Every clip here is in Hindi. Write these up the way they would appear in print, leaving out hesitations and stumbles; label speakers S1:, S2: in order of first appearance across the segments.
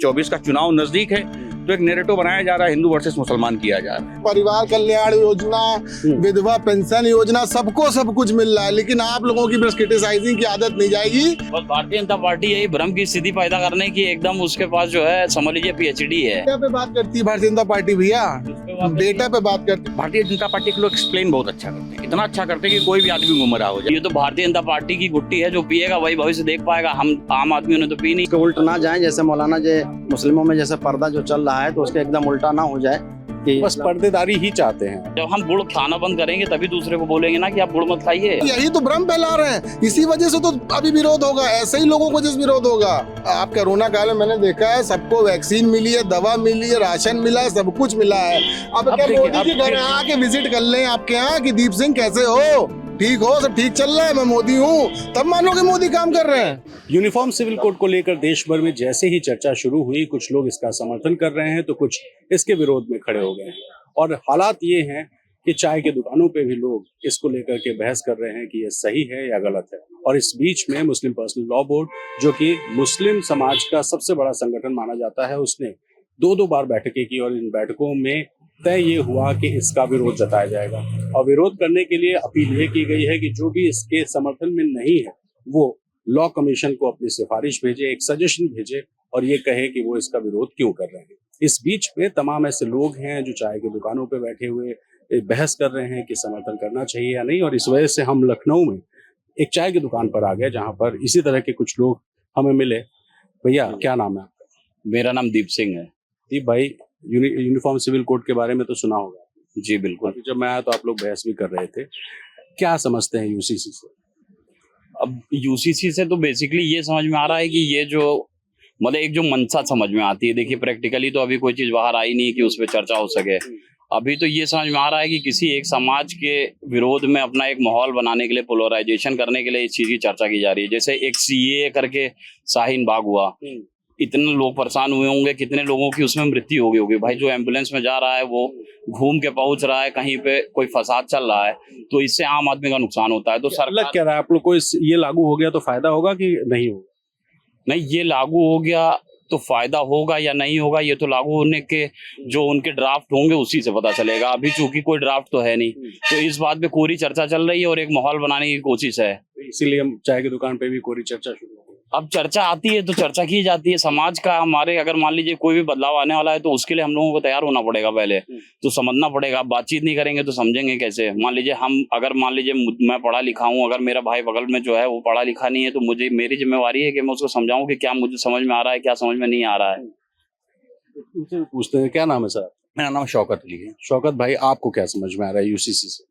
S1: 24 का चुनाव नजदीक है तो एक नैरेटिव बनाया जा रहा है, हिंदू वर्सेस मुसलमान किया जा रहा है।
S2: परिवार कल्याण योजना, विधवा पेंशन योजना, सबको सब कुछ मिल रहा है, लेकिन आप लोगों की बस क्रिटिसाइजिंग की आदत नहीं जाएगी।
S3: बस भारतीय जनता पार्टी यही भ्रम की स्थिति पैदा करने की एकदम उसके पास जो है समझ लीजिए PhD है।
S2: डेटा पे बात करती है भारतीय जनता पार्टी भैया, डेटा पे बात करती है।
S1: भारतीय जनता पार्टी के लोग एक्सप्लेन बहुत अच्छा करते हैं, इतना अच्छा करते हैं कि कोई भी आदमी गुमराह हो जाए।
S3: ये तो भारतीय जनता पार्टी की गुट्टी है, जो पिएगा वही भविष्य देख पाएगा। हम आम आदमियों ने तो पी नहीं।
S4: उल्ट ना जाए, जैसे मौलाना जे मुस्लिमों में जैसे पर्दा जो चल रहा है तो उसके एकदम उल्टा ना हो जाए कि
S5: बस पर्देदारी ही चाहते हैं।
S3: जब हम गुड़ खाना बंद करेंगे तभी दूसरे को बोलेंगे ना कि आप गुड़ मत खाइए।
S2: यही तो भ्रम फैला रहे हैं, इसी वजह से तो अभी विरोध होगा, ऐसे ही लोगों को जिस विरोध होगा। आप कोरोना काल में मैंने देखा है, सबको वैक्सीन मिली है, दवा मिली है, राशन मिला है, सब कुछ मिला है। अब क्या मोदी जी घर आके विजिट कर लें आपके यहाँ कि दीप सिंह कैसे हो, ठीक हो, सब ठीक चल रहा है, मैं मोदी हूँ, तब मानोगे मोदी काम कर रहे हैं।
S5: यूनिफॉर्म सिविल कोड को लेकर देश भर में जैसे ही चर्चा शुरू हुई, कुछ लोग इसका समर्थन कर रहे हैं तो कुछ इसके विरोध में खड़े हो गए हैं। और हालात ये हैं कि चाय की दुकानों पे भी लोग इसको लेकर के बहस कर रहे हैं कि ये सही है या गलत है। और इस बीच में मुस्लिम पर्सनल लॉ बोर्ड, जो कि मुस्लिम समाज का सबसे बड़ा संगठन माना जाता है, उसने 2 बार बैठकें की और इन बैठकों में तय ये हुआ कि इसका विरोध जताया जाएगा। और विरोध करने के लिए अपील ये की गई है कि जो भी इसके समर्थन में नहीं है वो लॉ कमीशन को अपनी सिफारिश भेजे, एक सजेशन भेजे और ये कहे कि वो इसका विरोध क्यों कर रहे हैं। इस बीच में तमाम ऐसे लोग हैं जो चाय की दुकानों पे बैठे हुए बहस कर रहे हैं कि समर्थन करना चाहिए या नहीं। और इस वजह से हम लखनऊ में एक चाय की दुकान पर आ गए जहाँ पर इसी तरह के कुछ लोग हमें मिले। भैया क्या नाम है आपका?
S3: मेरा नाम दीप सिंह है।
S5: दीप भाई, यूनिफॉर्म सिविल कोड के बारे में तो सुना होगा।
S3: जी बिल्कुल।
S5: अभी जब मैं आया तो आप लोग बहस भी कर रहे थे, क्या समझते हैं यूसीसी से?
S3: अब यूसीसी से तो बेसिकली ये समझ में आ रहा है कि ये जो मतलब एक जो मंशा समझ में आती है। देखिए प्रैक्टिकली तो अभी कोई चीज बाहर आई नहीं कि उस पर चर्चा हो सके। अभी तो ये समझ में आ रहा है कि किसी एक समाज के विरोध में अपना एक माहौल बनाने के लिए, पोलराइजेशन करने के लिए इस चीज की चर्चा की जा रही है। जैसे एक CAA करके शाहीन बाग हुआ, इतने लोग परेशान हुए होंगे, कितने लोगों की उसमें मृत्यु हो गई होगी। भाई जो एम्बुलेंस में जा रहा है वो घूम के पहुंच रहा है, कहीं पे कोई फसाद चल रहा है तो इससे आम आदमी का नुकसान होता है। तो
S5: सरकार क्या रहा है आप लोग को, ये लागू हो गया तो फायदा होगा कि नहीं होगा?
S3: नहीं, ये लागू हो गया तो फायदा होगा या नहीं होगा ये तो लागू होने के जो उनके ड्राफ्ट होंगे उसी से पता चलेगा। अभी चूंकि कोई ड्राफ्ट तो है नहीं, तो इस बात पे कोरी चर्चा चल रही है और एक माहौल बनाने की कोशिश है।
S5: इसीलिए हम चाय की दुकान पे भी कोरी चर्चा शुरू हो गई।
S3: अब चर्चा आती है तो चर्चा की जाती है। समाज का हमारे अगर मान लीजिए कोई भी बदलाव आने वाला है तो उसके लिए हम लोगों को तैयार होना पड़ेगा, पहले तो समझना पड़ेगा। बातचीत नहीं करेंगे तो समझेंगे कैसे? मान लीजिए मान लीजिए मैं पढ़ा लिखा हूँ, अगर मेरा भाई बगल में जो है वो पढ़ा लिखा नहीं है तो मेरी जिम्मेवारी है कि मैं उसको समझाऊं कि क्या मुझे समझ में आ रहा है, क्या समझ में नहीं आ रहा है।
S5: उनसे पूछते हैं, क्या नाम है सर?
S1: मेरा नाम शौकत अली है।
S5: शौकत भाई, आपको क्या समझ में आ रहा है यूसीसी से?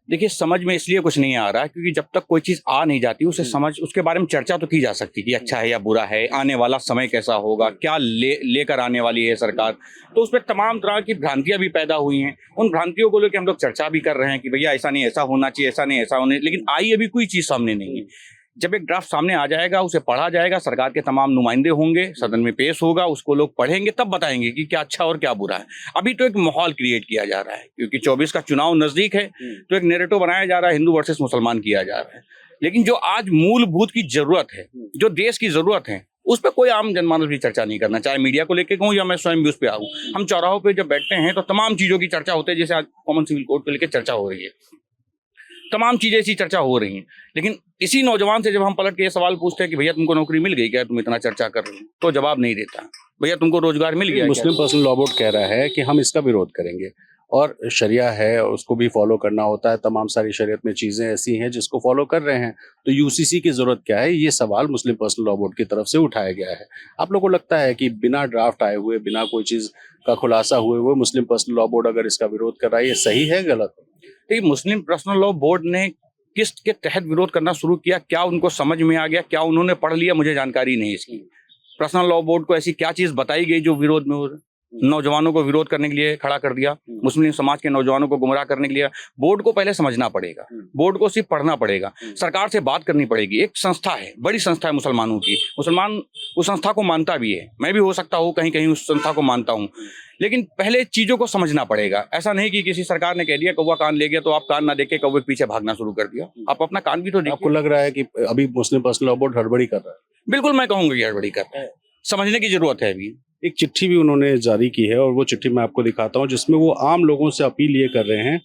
S1: देखिए, समझ में इसलिए कुछ नहीं आ रहा है क्योंकि जब तक कोई चीज आ नहीं जाती उसे समझ, उसके बारे में चर्चा तो की जा सकती कि अच्छा है या बुरा है, आने वाला समय कैसा होगा, क्या लेकर आने वाली है सरकार। तो उसमें तमाम तरह की भ्रांतियां भी पैदा हुई हैं। उन भ्रांतियों को लेकर हम लोग चर्चा भी कर रहे हैं कि भैया ऐसा नहीं, ऐसा होना चाहिए, ऐसा नहीं, ऐसा होने, लेकिन आई अभी कोई चीज सामने नहीं है। जब एक ड्राफ्ट सामने आ जाएगा, उसे पढ़ा जाएगा, सरकार के तमाम नुमाइंदे होंगे, सदन में पेश होगा, उसको लोग पढ़ेंगे, तब बताएंगे कि क्या अच्छा और क्या बुरा है। अभी तो एक माहौल क्रिएट किया जा रहा है क्योंकि 24 का चुनाव नजदीक है तो एक नैरेटिव बनाया जा रहा है, हिंदू वर्सेस मुसलमान किया जा रहा है। लेकिन जो आज मूलभूत की जरूरत है, जो देश की जरूरत है, उस पर कोई आम जनमानस भी चर्चा नहीं करना, चाहे मीडिया को लेकर कहूँ या मैं स्वयं भी उस पर आऊँ। हम चौराहों पर जब बैठते हैं तो तमाम चीजों की चर्चा होती है, जैसे आज कॉमन सिविल कोड को लेकर चर्चा हो रही है, तमाम चीजें ऐसी चर्चा हो रही हैं। लेकिन इसी नौजवान से जब हम पलट के ये सवाल पूछते हैं कि भैया तुमको नौकरी मिल गई क्या, तुम इतना चर्चा कर रहे हो, तो जवाब नहीं देता। भैया तुमको रोजगार मिल गया?
S5: मुस्लिम पर्सनल लॉ बोर्ड कह रहा है कि हम इसका विरोध करेंगे और शरिया है उसको भी फॉलो करना होता है। तमाम सारी शरीयत में चीजें ऐसी हैं जिसको फॉलो कर रहे हैं, तो यूसीसी की जरूरत क्या है? ये सवाल मुस्लिम पर्सनल लॉ बोर्ड की तरफ से उठाया गया है। आप लोगों को लगता है कि बिना ड्राफ्ट आए हुए, बिना कोई चीज का खुलासा हुए मुस्लिम पर्सनल लॉ बोर्ड अगर इसका विरोध कर रहा है, ये सही है गलत?
S1: देखिए, मुस्लिम पर्सनल लॉ बोर्ड ने किस के तहत विरोध करना शुरू किया, क्या उनको समझ में आ गया, क्या उन्होंने पढ़ लिया, मुझे जानकारी नहीं इसकी। पर्सनल लॉ बोर्ड को ऐसी क्या चीज बताई गई जो विरोध में नौजवानों को विरोध करने के लिए खड़ा कर दिया, मुस्लिम समाज के नौजवानों को गुमराह करने के लिए? बोर्ड को पहले समझना पड़ेगा, बोर्ड को सिर्फ पढ़ना पड़ेगा, सरकार से बात करनी पड़ेगी। एक संस्था है, बड़ी संस्था है मुसलमानों की, मुसलमान उस संस्था को मानता भी है, मैं भी हो सकता हूँ कहीं कहीं उस संस्था को मानता हूँ, लेकिन पहले चीजों को समझना पड़ेगा। ऐसा नहीं कि किसी सरकार ने कह दिया कौवा कान ले गया तो आप कान ना देख के कौवे के पीछे भागना शुरू कर दिया। आप अपना कान भी तो देखिए।
S5: आपको लग रहा है कि अभी मुस्लिम पर्सनल लॉ बोर्ड हड़बड़ी कर रहा है?
S1: बिल्कुल, मैं कहूंगा कि हड़बड़ी कर रहा है। समझने की जरूरत है अभी।
S5: एक चिट्ठी भी उन्होंने जारी की है और वो चिट्ठी मैं आपको दिखाता हूँ, जिसमें वो आम लोगों से अपील ये कर रहे हैं।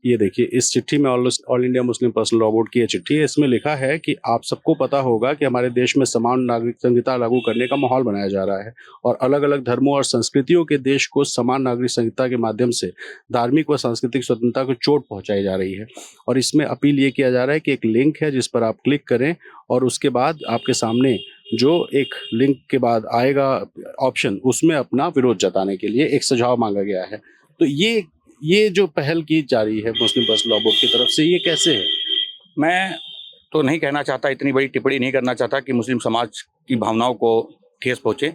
S5: ये देखिए, इस चिट्ठी में all India Muslim personal law board की ये चिट्ठी है। इसमें लिखा है कि आप सबको पता होगा कि हमारे देश में समान नागरिक संहिता लागू करने का माहौल बनाया जा रहा है और अलग अलग धर्मों और संस्कृतियों के देश को समान नागरिक संहिता के माध्यम से धार्मिक व सांस्कृतिक स्वतंत्रता को चोट पहुंचाई जा रही है। और इसमें अपील ये किया जा रहा है कि एक लिंक है जिस पर आप क्लिक करें और उसके बाद आपके सामने जो एक लिंक के बाद आएगा ऑप्शन, उसमें अपना विरोध जताने के लिए एक सुझाव मांगा गया है। तो ये जो पहल की जा रही है मुस्लिम पर्सनल लॉ बोर्ड की तरफ से, ये कैसे है?
S1: मैं तो नहीं कहना चाहता, इतनी बड़ी टिप्पणी नहीं करना चाहता कि मुस्लिम समाज की भावनाओं को ठेस पहुंचे,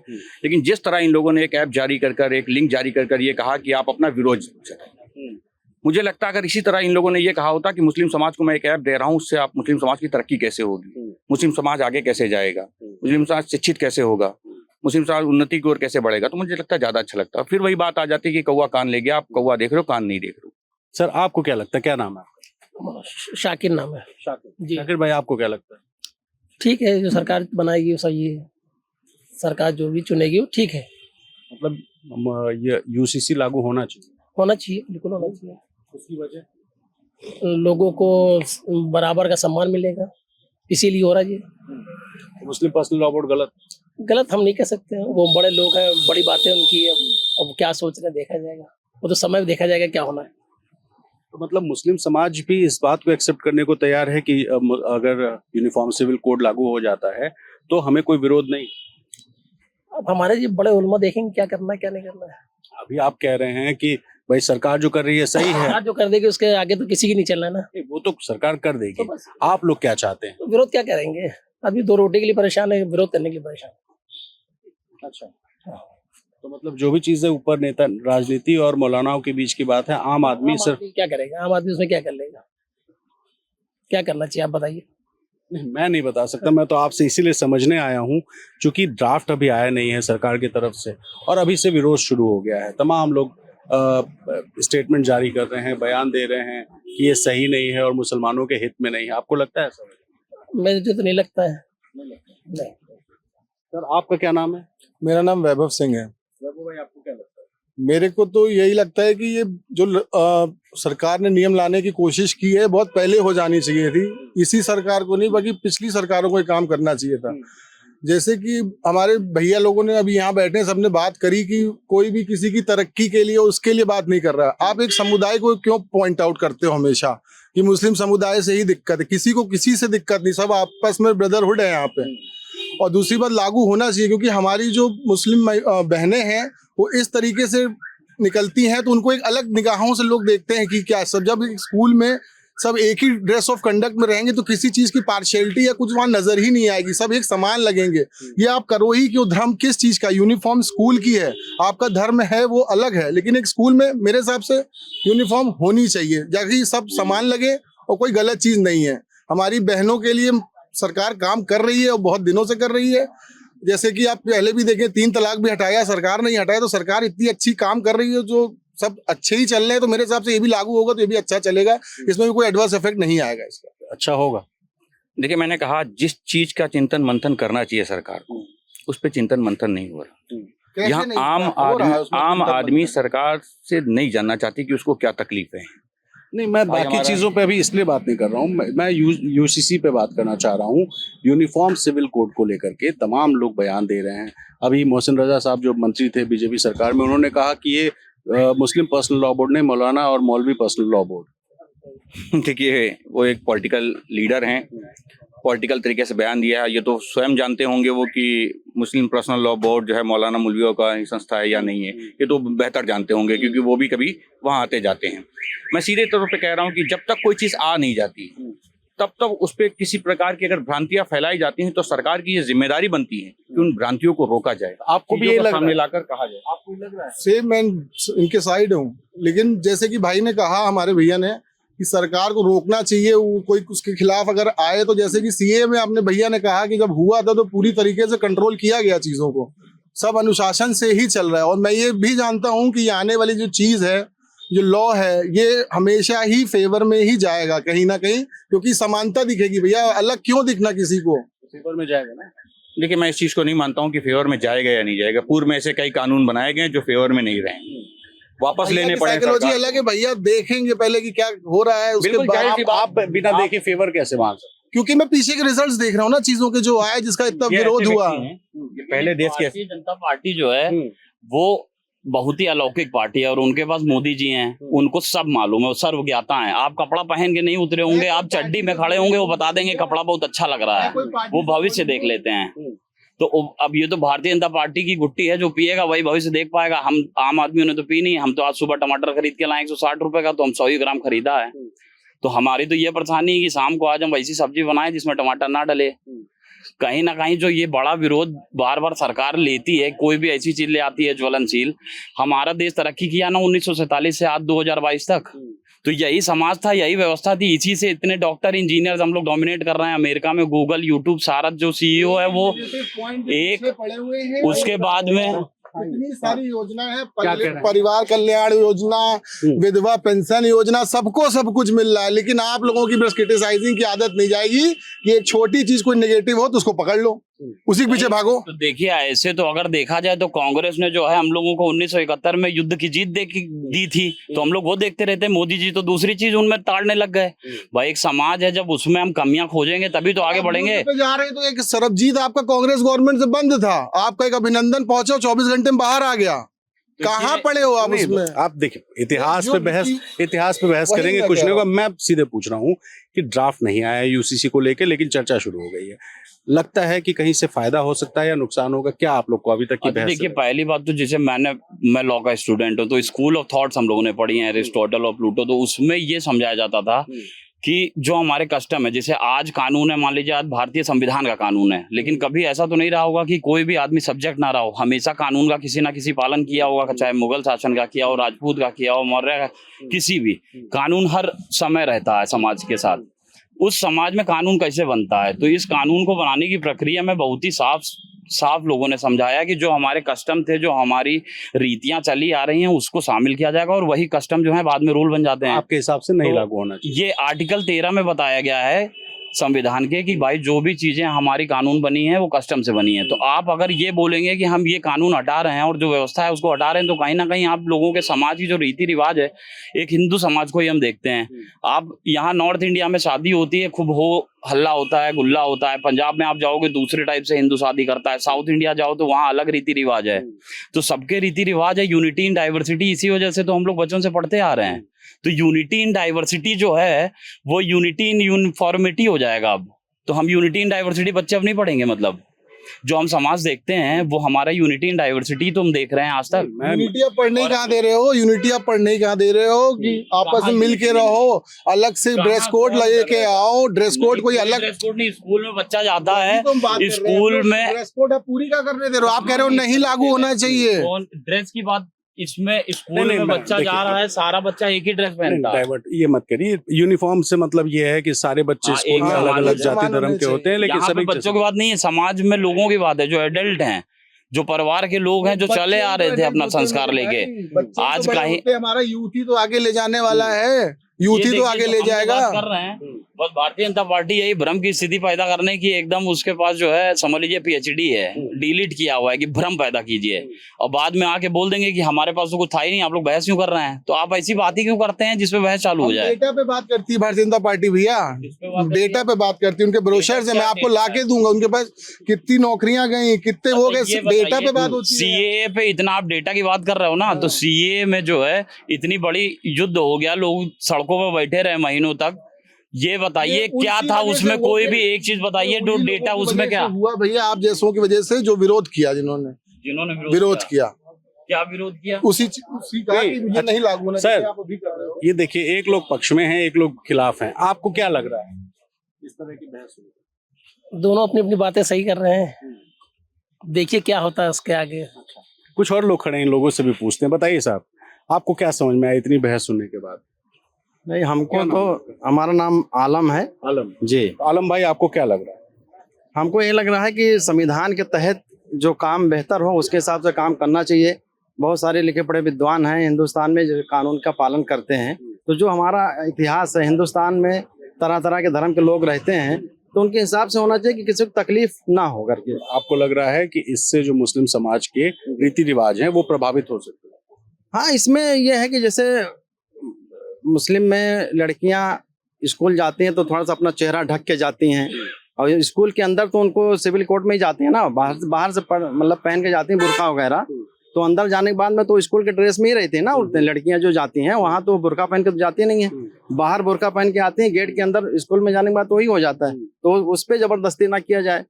S1: लेकिन जिस तरह इन लोगों ने एक ऐप जारी कर एक लिंक जारी कर ये कहा कि आप अपना विरोध जताएं, मुझे लगता है अगर इसी तरह इन लोगों ने ये कहा होता कि मुस्लिम समाज को मैं एक ऐप दे रहा हूँ, उससे आप मुस्लिम समाज की तरक्की कैसे होगी, मुस्लिम समाज आगे कैसे जाएगा, मुस्लिम समाज शिक्षित कैसे होगा, मुस्लिम समाज उन्नति की ओर कैसे बढ़ेगा, तो मुझे लगता है ज्यादा अच्छा लगता। फिर वही बात आ जाती है कि कौवा कान ले गया, आप कौवा देख रहे हो कान नहीं देख रहे हो।
S5: सर, आपको क्या लगता है, क्या नाम है आपका?
S6: शाकिर नाम है। जी।
S5: शाकिर भाई, आपको क्या लगता है?
S6: ठीक है, जो सरकार बनाएगी वो सही है, सरकार जो भी चुनेगी वो ठीक है।
S5: मतलब ये यूसीसी लागू होना चाहिए?
S6: होना चाहिए, बिल्कुल होना चाहिए।
S5: उसकी वजह
S6: लोगों को बराबर का सम्मान मिलेगा, इसीलिए हो रहा है ये।
S5: मुस्लिम पर्सनल लॉ बोर्ड
S6: गलत हम नहीं कह सकते हैं, वो बड़े लोग हैं, बड़ी बातें उनकी है, अब क्या सोच रहे हैं देखा जाएगा, वो तो समय देखा जाएगा क्या होना है।
S5: तो मतलब मुस्लिम समाज भी इस बात को एक्सेप्ट करने को तैयार है कि अगर यूनिफॉर्म सिविल कोड लागू हो जाता है तो हमें कोई विरोध नहीं?
S6: अब हमारे जी बड़े उलमा देखेंगे क्या करना है क्या नहीं करना है।
S5: अभी आप कह रहे हैं कि भाई सरकार जो कर रही है सही है,
S6: सरकार जो कर देगी उसके आगे तो किसी की नहीं चलना है ना।
S5: नहीं, वो तो सरकार कर देगी,
S6: तो बस
S5: आप लोग क्या चाहते हैं?
S6: तो विरोध क्या करेंगे, अभी दो रोटी के लिए परेशान है, विरोध करने के लिए परेशान है।
S5: अच्छा, तो मतलब जो भी चीजें ऊपर नेता राजनीति और मौलानाओं के बीच की बात है, आम आदमी सिर्फ
S6: क्या करेगा, आम आदमी उसमें क्या कर लेगा, क्या करना चाहिए आप बताइए।
S5: नहीं, मैं नहीं बता सकता, मैं तो आपसे इसीलिए समझने आया हूँ क्योंकि ड्राफ्ट अभी आया नहीं है सरकार की तरफ से और अभी से विरोध शुरू हो गया है। तमाम लोग स्टेटमेंट जारी कर रहे हैं, बयान दे रहे हैं कि ये सही नहीं है और मुसलमानों के हित में नहीं है। आपको लगता है ऐसा?
S6: मुझे तो नहीं लगता है। नहीं।
S5: सर, आपका क्या नाम है?
S2: मेरा नाम वैभव सिंह है।
S5: वैभव भाई, आपको क्या लगता है?
S2: मेरे को तो यही लगता है कि ये जो सरकार ने नियम लाने की कोशिश की है बहुत पहले हो जानी चाहिए थी, इसी सरकार को नहीं बल्कि पिछली सरकारों को ये काम करना चाहिए था। जैसे कि हमारे भैया लोगों ने अभी यहाँ बैठे सबने बात करी कि कोई भी किसी की तरक्की के लिए उसके लिए बात नहीं कर रहा। आप एक समुदाय को क्यों पॉइंट आउट करते हो हमेशा कि मुस्लिम समुदाय से ही दिक्कत है? किसी को किसी से दिक्कत नहीं, सब आपस में ब्रदरहुड है यहाँ पे। और दूसरी बात, लागू होना चाहिए क्योंकि हमारी जो मुस्लिम बहनें हैं वो इस तरीके से निकलती हैं तो उनको एक अलग निगाहों से लोग देखते हैं कि क्या सब, जब स्कूल में सब एक ही ड्रेस ऑफ कंडक्ट में रहेंगे तो किसी चीज की पार्शियलिटी या कुछ वहां नजर ही नहीं आएगी, सब एक समान लगेंगे। ये आप करो ही क्यों? धर्म किस चीज का? यूनिफॉर्म स्कूल की है, आपका धर्म है वो अलग है, लेकिन एक स्कूल में मेरे हिसाब से यूनिफॉर्म होनी चाहिए ताकि सब समान लगे और कोई गलत चीज नहीं है। हमारी बहनों के लिए सरकार काम कर रही है और बहुत दिनों से कर रही है। जैसे कि आप पहले भी देखें 3 तलाक भी हटाया, सरकार नहीं हटाया, तो सरकार इतनी अच्छी काम कर रही है, जो सब अच्छे ही चल रहे हैं। तो मेरे हिसाब से ये भी लागू होगा तो ये भी अच्छा चलेगा, इसमें भी कोई एडवर्स इफेक्ट नहीं आएगा, इसका अच्छा होगा।
S1: देखिए, मैंने कहा जिस चीज का चिंतन मंथन करना चाहिए सरकार को, उस पर चिंतन मंथन नहीं हो रहा। यहाँ आम आदमी सरकार से नहीं जानना चाहती कि उसको क्या तकलीफ है।
S5: नहीं, मैं बाकी चीजों पे अभी इसलिए बात नहीं कर रहा हूँ, मैं यूसीसी पे बात करना चाह रहा हूँ। यूनिफॉर्म सिविल कोड को लेकर के तमाम लोग बयान दे रहे हैं। अभी मोहसिन रजा साहब जो मंत्री थे बीजेपी सरकार में, उन्होंने कहा कि ये मुस्लिम पर्सनल लॉ बोर्ड ने मौलाना और मौलवी पर्सनल लॉ बोर्ड।
S1: देखिए, वो एक पॉलिटिकल लीडर हैं, पॉलिटिकल तरीके से बयान दिया है। ये तो स्वयं जानते होंगे वो कि मुस्लिम पर्सनल लॉ बोर्ड जो है मौलाना मौलवियों का संस्था है या नहीं है, ये तो बेहतर जानते होंगे क्योंकि वो भी कभी वहाँ आते जाते हैं। मैं सीधे तौर पे कह रहा हूँ कि जब तक कोई चीज़ आ नहीं जाती तब तक उस पर किसी प्रकार की अगर भ्रांतियां फैलाई जाती हैं तो सरकार की ये जिम्मेदारी बनती है कि उन भ्रांतियों को रोका जाए।
S5: आपको भी ये लग
S1: सामने लाकर कहा जाए।
S5: आपको लग रहा है?
S2: सेम मैं इनके साइड हूँ, लेकिन जैसे कि भाई ने कहा, हमारे भैया ने, कि सरकार को रोकना चाहिए, कोई उसके खिलाफ अगर आए तो जैसे कि सीए में अपने भैया ने कहा कि जब हुआ था तो पूरी तरीके से कंट्रोल किया गया चीजों को, सब अनुशासन से ही चल रहा है। और मैं ये भी जानता हूँ कि आने वाली जो चीज है, जो लॉ है, ये हमेशा ही फेवर में ही जाएगा कहीं ना कहीं, क्योंकि समानता दिखेगी। भैया अलग क्यों दिखना किसी को?
S5: फेवर में जाएगा ना।
S1: देखिए मैं इस चीज को नहीं मानता हूँ कि फेवर में जाएगा या नहीं जाएगा। पूर्व में ऐसे कई कानून बनाए गए हैं जो फेवर में नहीं रहे, वापस लेने पड़े
S2: साइकोलॉजी
S1: सरकार
S2: अलग है भैया, देखेंगे पहले कि क्या हो रहा है, उसके
S1: बिल्कुल,
S2: बाद
S1: जाहिर सी बात।
S5: आप बिना देखे फेवर कैसे मान सकते?
S2: क्योंकि मैं पीछे के रिजल्ट्स देख रहा हूँ ना, चीजों के जो आए, जिसका इतना
S1: ये
S2: विरोध
S1: ऐसे
S2: हुआ।
S1: व्यक्ति हैं, ये पहले देश के
S3: भारतीय जनता पार्टी जो है वो बहुत ही अलौकिक पार्टी है और उनके पास मोदी जी हैं, उनको सब मालूम है, वो सर्वज्ञाता हैं। आप कपड़ा पहन के नहीं उतरे होंगे, आप चड्डी में खड़े होंगे, वो बता देंगे कपड़ा बहुत अच्छा लग रहा है, वो भविष्य देख लेते हैं। तो अब ये तो भारतीय जनता पार्टी की गुट्टी है, जो पिएगा वही भविष्य देख पाएगा। हम आम आदमियों ने तो पी नहीं। हम तो आज सुबह टमाटर खरीद के लाए 160 रुपए का, तो हम 100 ही ग्राम खरीदा है। तो हमारी तो ये परेशानी है कि शाम को आज हम वैसी सब्जी बनाएं जिसमें टमाटर ना डले। कहीं ना कहीं जो ये बड़ा विरोध बार बार सरकार लेती है, कोई भी ऐसी चीज ले आती है ज्वलनशील। हमारा देश तरक्की किया ना 1947 से आज 2022 तक, तो यही समाज था, यही व्यवस्था थी। इसी से इतने डॉक्टर इंजीनियर्स हम लोग डोमिनेट कर रहे हैं। अमेरिका में गूगल, यूट्यूब, सारा जो सीईओ है वो एक, उसके बाद में
S2: इतनी सारी योजना है,
S5: क्या कह रहे हैं?
S2: परिवार कल्याण योजना, विधवा पेंशन योजना, सबको सब कुछ मिल रहा है। लेकिन आप लोगों की बस क्रिटिसाइजिंग की आदत नहीं जाएगी कि एक छोटी चीज कोई नेगेटिव हो तो उसको पकड़ लो, उसी के पीछे भागो।
S3: तो देखिए ऐसे तो अगर देखा जाए तो कांग्रेस ने जो है हम लोगों को 1971 में युद्ध की जीत दी थी, तो हम लोग वो देखते रहते। मोदी जी तो दूसरी चीज उनमें ताड़ने लग गए। भाई एक समाज है, जब उसमें हम कमियां खोजेंगे तभी तो आगे बढ़ेंगे।
S2: पे जा रहे हैं तो एक सरबजीत आपका कांग्रेस गवर्नमेंट से बंद था, आपका एक अभिनंदन पहुंचा, 24 घंटे में बाहर आ गया। कहाँ पड़े हो आप
S5: नहीं,
S2: उसमें?
S5: आप देखिए इतिहास
S2: जो
S5: पे बहस
S2: वही
S5: करेंगे,
S2: मैं
S5: कुछ
S2: कह
S5: नहीं
S2: रहा
S5: होगा। मैं सीधे पूछ रहा हूँ कि ड्राफ्ट नहीं आया यूसीसी को लेके, लेकिन चर्चा शुरू हो गई है। लगता है कि कहीं से फायदा हो सकता है या नुकसान होगा? क्या आप लोग को अभी तक की बहस
S3: देखिए
S5: है?
S3: पहली बात तो जैसे मैं लॉ का स्टूडेंट हूँ, तो स्कूल ऑफ थॉट्स हम लोगों ने पढ़ी है, एरिस्टोटल और प्लूटो। तो उसमें ये समझाया जाता था कि जो हमारे कस्टम है, जैसे आज कानून है, मान लीजिए आज भारतीय संविधान का कानून है, लेकिन कभी ऐसा तो नहीं रहा होगा कि कोई भी आदमी सब्जेक्ट ना रहा हो। हमेशा कानून का किसी ना किसी पालन किया होगा, चाहे मुगल शासन का किया हो, राजपूत का किया हो, मौर्य का, किसी भी। कानून हर समय रहता है समाज के साथ। उस समाज में कानून कैसे बनता है, तो इस कानून को बनाने की प्रक्रिया में बहुत ही साफ लोगों ने समझाया कि जो हमारे कस्टम थे, जो हमारी रीतियां चली आ रही हैं, उसको शामिल किया जाएगा और वही कस्टम जो है बाद में रूल बन जाते हैं।
S5: आपके हिसाब से नहीं
S3: तो
S5: लागू होना चाहिए?
S3: ये आर्टिकल 13 में बताया गया है संविधान के कि भाई जो भी चीजें हमारी कानून बनी है वो कस्टम से बनी है। तो आप अगर ये बोलेंगे कि हम ये कानून हटा रहे हैं और जो व्यवस्था है उसको हटा रहे हैं, तो कहीं ना कहीं आप लोगों के समाज की जो रीति रिवाज है, एक हिंदू समाज को ही हम देखते हैं। आप यहाँ नॉर्थ इंडिया में शादी होती है, खूब हो हल्ला होता है, गुल्ला होता है। पंजाब में आप जाओगे दूसरे टाइप से हिंदू शादी करता है। साउथ इंडिया जाओ तो वहाँ अलग रीति रिवाज है। तो सबके रीति रिवाज है, यूनिटी इन डाइवर्सिटी। इसी वजह से तो हम लोग बचपन से पढ़ते आ रहे हैं। तो यूनिटी इन डाइवर्सिटी जो है वो यूनिटी इन यूनिफॉर्मिटी हो जाएगा। अब तो हम यूनिटी इन डाइवर्सिटी बच्चे अब नहीं पढ़ेंगे। मतलब जो हम समाज देखते हैं वो हमारा यूनिटी इन डाइवर्सिटी तो हम देख रहे हैं आज तक।
S2: यूनिटी आप पढ़ने ही कहाँ दे रहे हो? यूनिटी आप पढ़ने ही कहाँ दे रहे हो कि आपस में मिल के रहो, अलग से ड्रेस कोड लगे के आओ। ड्रेस कोड कोई अलग
S3: ड्रेस कोड नहीं, स्कूल में बच्चा जाता है,
S2: तो हम बात कर रहे हैं,
S3: स्कूल में
S2: ड्रेस कोड आप पूरी का करने दे रहे हो। आप कह रहे हो नहीं लागू होना चाहिए।
S3: ड्रेस की बात, इसमें स्कूल
S5: नहीं,
S3: में
S5: मैं-
S3: बच्चा
S5: देखिए,
S3: जा रहा है, सारा बच्चा एक ही ड्रेस पहनता है।
S5: डाइवर्ट ये मत करिए। यूनिफॉर्म से मतलब ये है कि सारे बच्चे
S3: हाँ,
S5: स्कूल
S3: एक
S5: में
S3: समान
S5: अलग अलग
S3: होने
S5: जाति धर्म के होते हैं, लेकिन
S3: यहाँ पे
S5: सभी
S3: बच्चों की बात नहीं है, समाज में लोगों की बात है, जो एडल्ट हैं, जो परिवार के लोग हैं, जो चले आ रहे थे अपना संस्कार लेके। आज कहीं
S2: हमारा यूथ ही तो आगे ले जाने वाला है, यूथ ही तो आगे ले जाएगा।
S3: कर रहे हैं बस भारतीय जनता पार्टी यही भ्रम की स्थिति पैदा करने की, एकदम उसके पास जो है समझ लीजिए पीएचडी है, डिलीट किया हुआ है कि भ्रम पैदा कीजिए, और बाद में आके बोल देंगे कि हमारे पास तो कुछ था ही नहीं, आप लोग बहस क्यों कर रहे हैं। तो आप ऐसी बात ही क्यों करते हैं जिसपे बहस चालू हो जाए।
S2: डेटा पे बात करती है भारतीय जनता पार्टी भैया, डेटा पे बात करती है। उनके ब्रोशर से मैं आपको ला के दूंगा, उनके पास कितनी नौकरियां गई, कितने वो गए, डेटा पे बात होती है।
S3: सीएए पे इतना आप डेटा की बात कर रहे हो ना, तो सीएए में जो है इतनी बड़ी युद्ध हो गया, लोग सड़कों पर बैठे रहे महीनों तक। ये बताइए क्या था उसमें, कोई भी एक चीज बताइए जो डेटा उसमें क्या
S2: हुआ भैया। आप जैसों की वजह से जो विरोध किया, जिन्होंने विरोध किया,
S3: क्या विरोध किया,
S2: उसी का कि ये नहीं लागू होना चाहिए, आप अभी कर रहे हो।
S5: ये देखिए, एक लोग पक्ष में हैं, एक लोग खिलाफ हैं। आपको क्या लग रहा है इस तरह की बहस हुई?
S6: दोनों अपनी अपनी बातें सही कर रहे हैं, देखिए क्या होता है उसके आगे।
S5: कुछ और लोग खड़े हैं, इन लोगों से भी पूछते हैं। बताइए साहब, आपको क्या समझ में आया इतनी बहस सुनने के बाद?
S4: नहीं, हमको तो, हमारा नाम आलम है
S5: आलम
S4: जी।
S5: आलम भाई, आपको क्या लग रहा है?
S4: हमको ये लग रहा है कि संविधान के तहत जो काम बेहतर हो उसके हिसाब से काम करना चाहिए। बहुत सारे लिखे पढ़े विद्वान हैं हिंदुस्तान में जो कानून का पालन करते हैं। तो जो हमारा इतिहास है, हिंदुस्तान में तरह तरह के धर्म के लोग रहते हैं, तो उनके हिसाब से होना चाहिए कि किसी को तकलीफ ना हो करके।
S5: आपको लग रहा है कि इससे जो मुस्लिम समाज के रीति रिवाज हैं वो प्रभावित हो सकते हैं?
S4: हाँ, इसमें यह है कि जैसे मुस्लिम में लड़कियां स्कूल जाती हैं तो थोड़ा सा अपना चेहरा ढक के जाती हैं, और स्कूल के अंदर तो उनको सिविल कोड में ही जाती है ना, बाहर से मतलब पहन के जाती हैं बुर्का वगैरह। तो अंदर जाने के बाद में तो स्कूल के ड्रेस में ही रहती है ना उड़ते लड़कियां जो जाती हैं वहां, तो बुर्का पहन के तो जाती नहीं है, बाहर बुर्का पहन के आती हैं। गेट के अंदर स्कूल में जाने के बाद तो वही हो जाता है, तो उस पर जबरदस्ती ना किया जाए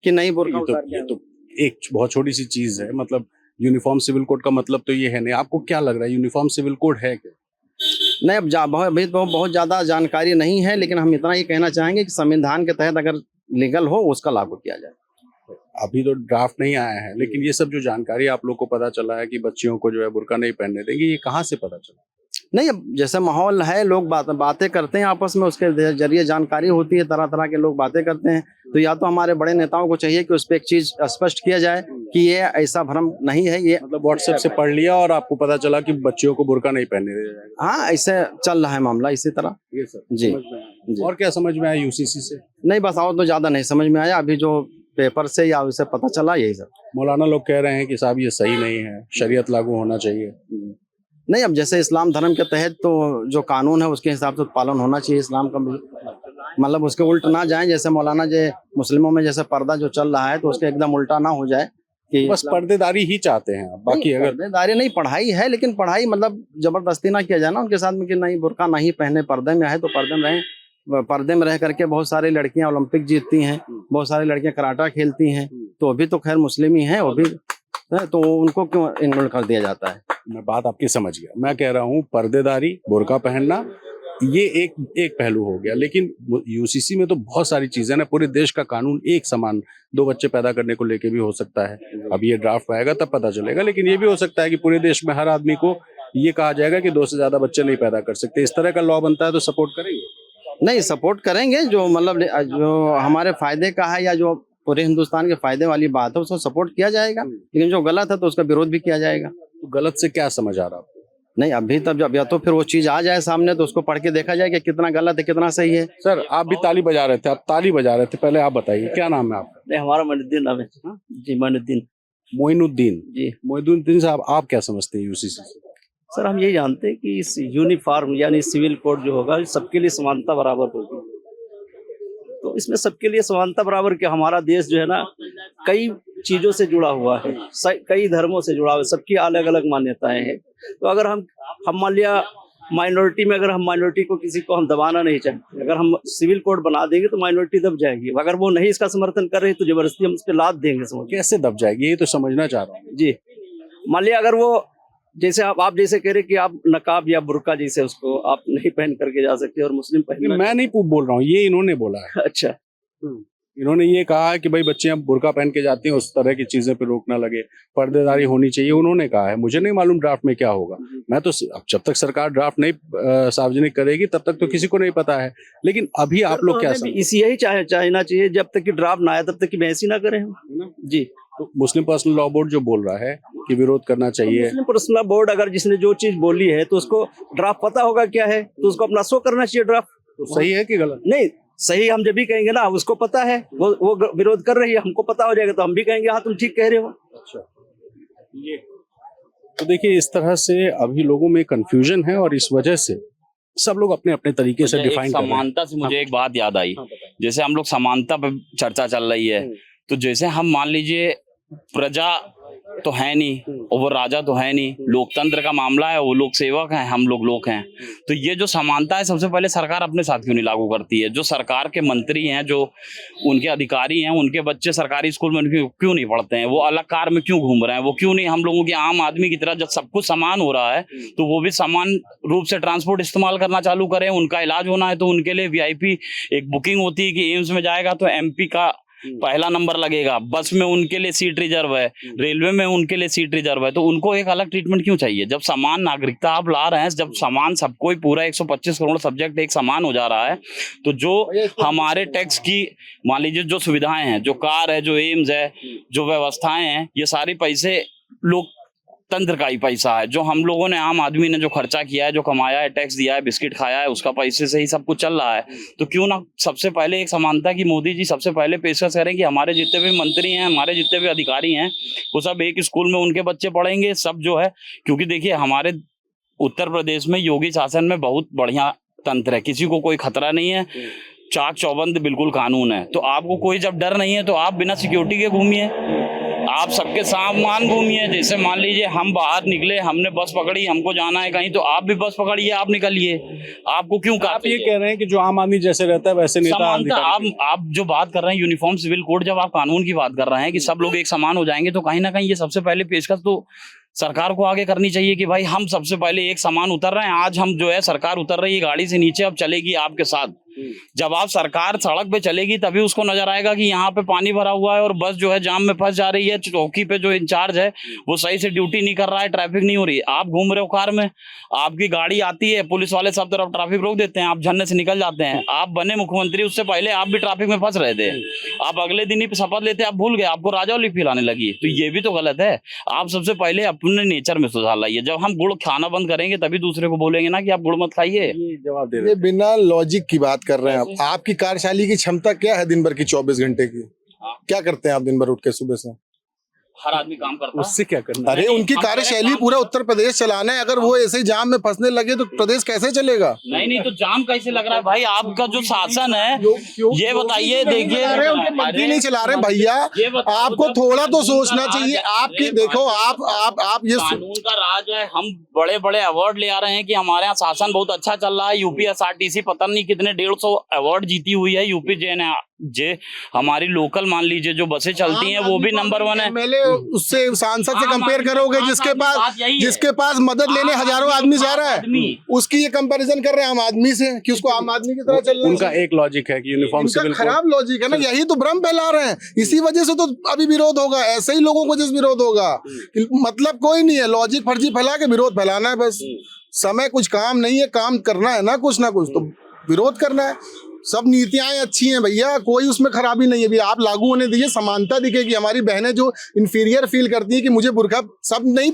S4: कि नहीं बुर्का उतार के
S5: ये तो एक बहुत छोटी सी चीज है, मतलब यूनिफॉर्म सिविल कोड का मतलब तो ये है नहीं। आपको क्या लग रहा है यूनिफॉर्म सिविल कोड है क्या?
S4: नहीं, अब अभी तो बहुत ज्यादा जानकारी नहीं है, लेकिन हम इतना ही कहना चाहेंगे कि संविधान के तहत अगर लीगल हो उसका लागू किया जाए।
S5: अभी तो ड्राफ्ट नहीं आया है, लेकिन ये सब जो जानकारी आप लोग को पता चला है कि बच्चियों को जो है बुर्का नहीं पहनने देंगे, ये कहाँ से पता चला?
S4: नहीं, अब जैसे माहौल है, लोग बातें करते हैं आपस में, उसके जरिए जानकारी होती है, तरह तरह के लोग बातें करते हैं। तो या तो हमारे बड़े नेताओं को चाहिए कि उस पर एक चीज स्पष्ट किया जाए कि ये ऐसा भ्रम नहीं है, ये
S5: मतलब व्हाट्सएप से पढ़ लिया और आपको पता चला कि बच्चियों को बुर्का नहीं पहनने दिया जाएगा।
S4: हाँ, ऐसे चल रहा है मामला इसी तरह।
S5: ये सब
S4: जी,
S5: समझ में आया।
S4: जी।
S5: और क्या समझ में आया यूसीसी से?
S4: नहीं, बस और तो ज्यादा नहीं समझ में आया, अभी जो पेपर से या उससे पता चला यही सब।
S5: मौलाना लोग कह रहे हैं कि साहब ये सही नहीं है, शरीयत लागू होना चाहिए।
S4: नहीं, अब जैसे इस्लाम धर्म के तहत तो जो कानून है उसके हिसाब से पालन होना चाहिए इस्लाम का भी, मतलब उसके उल्ट ना जाए। जैसे मौलाना जे मुस्लिमों में जैसे पर्दा जो चल रहा है तो उसके एकदम उल्टा ना हो जाए कि
S5: बस पर्देदारी ही चाहते हैं आप, बाकी अगर
S4: पर्देदारी नहीं, पढ़ाई है, लेकिन पढ़ाई मतलब जबरदस्ती ना किया जाए ना उनके साथ में कि नहीं बुर्का नहीं पहने, पर्दे में है तो पर्दे में रहें। पर्दे में रह करके बहुत सारी लड़कियां ओलंपिक जीतती हैं, बहुत सारी लड़कियां कराटा खेलती हैं, तो अभी तो खैर मुस्लिम ही हैं वो भी, तो उनको क्यों इग्नोर कर दिया जाता है?
S5: मैं बात आपकी समझ गया। मैं कह रहा हूँ पर्देदारी, बुर्का पहनना ये एक पहलू हो गया, लेकिन यूसीसी में तो बहुत सारी चीजें ना, पूरे देश का कानून एक समान 2 बच्चे पैदा करने को लेके भी हो सकता है। अब ये ड्राफ्ट आएगा तब पता चलेगा, लेकिन ये भी हो सकता है कि पूरे देश में हर आदमी को ये कहा जाएगा कि 2 से ज्यादा बच्चे नहीं पैदा कर सकते। इस तरह का लॉ बनता है तो सपोर्ट करेंगे?
S4: नहीं, सपोर्ट करेंगे, जो मतलब जो हमारे फायदे का है या जो पूरे हिंदुस्तान के फायदे वाली बात है उसको सपोर्ट किया जाएगा, लेकिन जो गलत है तो उसका विरोध भी किया जाएगा।
S5: तो गलत से क्या समझ आ रहा है आपको?
S4: नहीं, अभी तब जब या तो फिर वो चीज आ जाए सामने तो उसको पढ़ के देखा जाए कि कितना गलत है कितना सही है।
S5: सर आप भी ताली बजा रहे थे, आप ताली बजा रहे थे, पहले आप बताइए क्या नाम है आपका?
S7: नहीं, हमारा मोइनुद्दीन नाम है। जी, मोइनुद्दीन।
S5: मोइनुद्दीन
S7: जी
S5: मोइनुद्दीन साहब, आप क्या समझते हैं यूसीसी से?
S7: सर, हम यही जानते हैं कि इस यूनिफॉर्म यानी सिविल कोड जो होगा सबके लिए समानता बराबर होगी। तो इसमें सबके लिए समानता बराबर कि हमारा देश जो है ना कई चीजों से जुड़ा हुआ है, कई धर्मों से जुड़ा हुआ है, सबकी अलग अलग मान्यताएं हैं। तो अगर हम मान लिया माइनॉरिटी में, अगर हम माइनॉरिटी को किसी को हम दबाना नहीं चाहते, अगर हम सिविल कोड बना देंगे तो माइनॉरिटी दब जाएगी। अगर वो नहीं इसका समर्थन कर रही तो जबरदस्ती हम उस पर लाद देंगे। समझ
S5: कैसे दब जाएगी ये तो समझना चाह रहा हूँ।
S7: जी, मान लिया अगर वो जैसे आप जैसे कह रहे कि आप नकाब या बुर्का जैसे उसको आप नहीं पहन करके जा सकते और मुस्लिम पहन,
S5: मैं नहीं बोल रहा हूँ, ये इन्होंने बोला है।
S7: अच्छा,
S5: इन्होंने ये कहा है कि भाई बच्चियां बुर्का पहन के जाती हैं, उस तरह की चीजें पे रोक ना लगे, पर्देदारी होनी चाहिए, उन्होंने कहा है। मुझे नहीं मालूम ड्राफ्ट में क्या होगा, मैं तो अब जब तक सरकार ड्राफ्ट नहीं सार्वजनिक करेगी तब तक तो किसी को नहीं पता है। लेकिन अभी आप लोग क्या समझते हैं?
S7: इसी यही चाहना चाहिए, जब तक कि ड्राफ्ट ना आए तब तक की बहस ही ना करें हम। जी,
S5: तो मुस्लिम पर्सनल लॉ बोर्ड जो बोल रहा है कि विरोध करना चाहिए,
S7: मुस्लिम पर्सनल बोर्ड अगर जिसने जो चीज बोली है तो उसको ड्राफ्ट पता होगा क्या है, तो उसको अपना शो करना चाहिए ड्राफ्ट।
S5: तो सही है कि गलत?
S7: नहीं, सही हम जब भी कहेंगे ना, उसको पता है, वो विरोध कर रही है, हमको पता हो जाएगा तो हम भी कहेंगे हाँ तुम ठीक कह रहे हो।
S5: अच्छा, ये तो देखिए इस तरह से अभी लोगों में कंफ्यूजन है और इस वजह से सब लोग अपने अपने तरीके से डिफाइन कर रहे हैं।
S3: समानता से मुझे एक बात याद आई, जैसे हम लोग समानता पे चर्चा चल रही है, तो जैसे हम मान लीजिए प्रजा तो है नहीं और वो राजा तो है नहीं, लोकतंत्र का मामला है, वो लोग सेवक हैं, हम लोग हैं। तो ये जो समानता है सबसे पहले सरकार अपने साथ क्यों नहीं लागू करती है? जो सरकार के मंत्री हैं, जो उनके अधिकारी हैं, उनके बच्चे सरकारी स्कूल में क्यों नहीं पढ़ते हैं? वो अलग कार में क्यों घूम रहे हैं? वो क्यों नहीं हम लोगों के आम आदमी की तरह जब सब कुछ समान हो रहा है तो वो भी समान रूप से ट्रांसपोर्ट इस्तेमाल करना चालू करें? उनका इलाज होना है तो उनके लिए VIP एक बुकिंग होती है कि एम्स में जाएगा तो MP का पहला नंबर लगेगा, बस में उनके लिए सीट रिजर्व है, रेलवे में उनके लिए सीट रिजर्व है, तो उनको एक अलग ट्रीटमेंट क्यों चाहिए? जब समान नागरिकता आप ला रहे हैं, जब समान सबको ही पूरा 125 करोड़ सब्जेक्ट एक समान हो जा रहा है, तो जो हमारे टैक्स की मान लीजिए जो सुविधाएं हैं, जो कार है, जो एम्स है, जो व्यवस्थाएं हैं, ये सारी पैसे लोग तंत्र का ही पैसा है, जो हम लोगों ने, आम आदमी ने जो खर्चा किया है, जो कमाया है, टैक्स दिया है, बिस्किट खाया है, उसका पैसे से ही सब कुछ चल रहा है। तो क्यों ना सबसे पहले एक समानता की मोदी जी सबसे पहले पेशकश करें कि हमारे जितने भी मंत्री हैं, हमारे जितने भी अधिकारी हैं, वो सब एक स्कूल में उनके बच्चे पढ़ेंगे सब जो है। क्योंकि देखिए हमारे उत्तर प्रदेश में योगी शासन में बहुत बढ़िया तंत्र है, किसी को कोई खतरा नहीं है, चाक चौबंद बिल्कुल कानून है। तो आपको कोई जब डर नहीं है तो आप बिना सिक्योरिटी के घूमिए, आप सबके सामान घूमिए। जैसे मान लीजिए हम बाहर निकले, हमने बस पकड़ी, हमको जाना है कहीं, तो आप भी बस पकड़िए, आप निकलिए। आपको क्यों
S5: आप ये कह रहे हैं कि जो आम आदमी जैसे रहता है वैसे नेता
S3: समानता,
S5: अधिकारी-
S3: आप जो बात कर रहे हैं यूनिफॉर्म सिविल कोड, जब आप कानून की बात कर रहे हैं कि सब लोग एक समान हो जाएंगे, तो कहीं ना कहीं ये सबसे पहले पेशकश तो सरकार को आगे करनी चाहिए कि भाई हम सबसे पहले एक समान उतर रहे हैं। आज हम जो है सरकार उतर रही है गाड़ी से नीचे, अब चलेगी आपके साथ। जब आप सरकार सड़क पे चलेगी तभी उसको नजर आएगा कि यहाँ पे पानी भरा हुआ है और बस जो है जाम में फंस जा रही है, चौकी पे जो इंचार्ज है वो सही से ड्यूटी नहीं कर रहा है, ट्रैफिक नहीं हो रही है। आप घूम रहे हो कार में, आपकी गाड़ी आती है, पुलिस वाले सब तरफ ट्रैफिक रोक देते हैं, आप झन्ने से निकल जाते हैं। आप बने मुख्यमंत्री, उससे पहले आप भी ट्रैफिक में फंस रहे थे, आप अगले दिन ही शपथ लेते, आप भूल गए, आपको राजौली फील लगी। तो ये भी तो गलत है। आप सबसे पहले अपने नेचर में सुधार लाइए। जब हम गुड़ खाना बंद करेंगे तभी दूसरे को बोलेंगे ना कि आप गुड़ मत खाइए।
S5: ये जवाब दे रहे
S2: ये बिना लॉजिक की बात कर रहे हैं आप। आपकी कार्यशैली की क्षमता क्या है दिन भर की 24 घंटे की? क्या करते हैं आप दिन भर उठ के सुबह से?
S3: हर आदमी काम करता है।
S5: उससे क्या करना है?
S2: अरे उनकी कार्यशैली पूरा उत्तर प्रदेश चलाना है, अगर वो ऐसे ही जाम में फंसने लगे तो प्रदेश कैसे चलेगा?
S3: नहीं तो जाम कैसे लग रहा है भाई? आपका जो शासन है ये बताइए। देखिए
S2: उनके मंत्री नहीं चला रहे भैया, आपको थोड़ा तो सोचना चाहिए। आपकी देखो आप ये
S3: कानून का राज है। हम बड़े बड़े अवार्ड ले आ रहे हैं कि हमारे यहाँ शासन बहुत अच्छा चल रहा है। यूपीएसआरटीसी पता नहीं कितने 150 अवार्ड जीती हुई है। यूपी जे हमारी लोकल मान लीजिए जो बसें चलती हैं वो भी नंबर 1 है।
S2: एमएलए उससे सांसद से कंपेयर करोगे जिसके पास मदद लेने हजारों आदमी जा रहा है, उसकी ये कंपैरिजन कर रहे हैं आम आदमी से कि उसको आम आदमी की तरह चल रहा है।
S5: उनका एक लॉजिक है कि यूनिफॉर्म सिविल
S2: खराब लॉजिक है ना, यही तो भ्रम फैला रहे हैं। इसी वजह से तो अभी विरोध होगा, ऐसे ही लोगों को जिस विरोध होगा मतलब कोई नहीं है, लॉजिक फर्जी फैला के विरोध फैलाना है बस। समय कुछ काम नहीं है, काम करना है ना कुछ तो विरोध करना है। सब नीतियां अच्छी हैं भैया, कोई उसमें खराबी नहीं है। भी आप लागू होने दीजिए, समानता दिखेगी। हमारी बहनें जो इंफीरियर फील करती हैं कि मुझे बुर्का, सब नहीं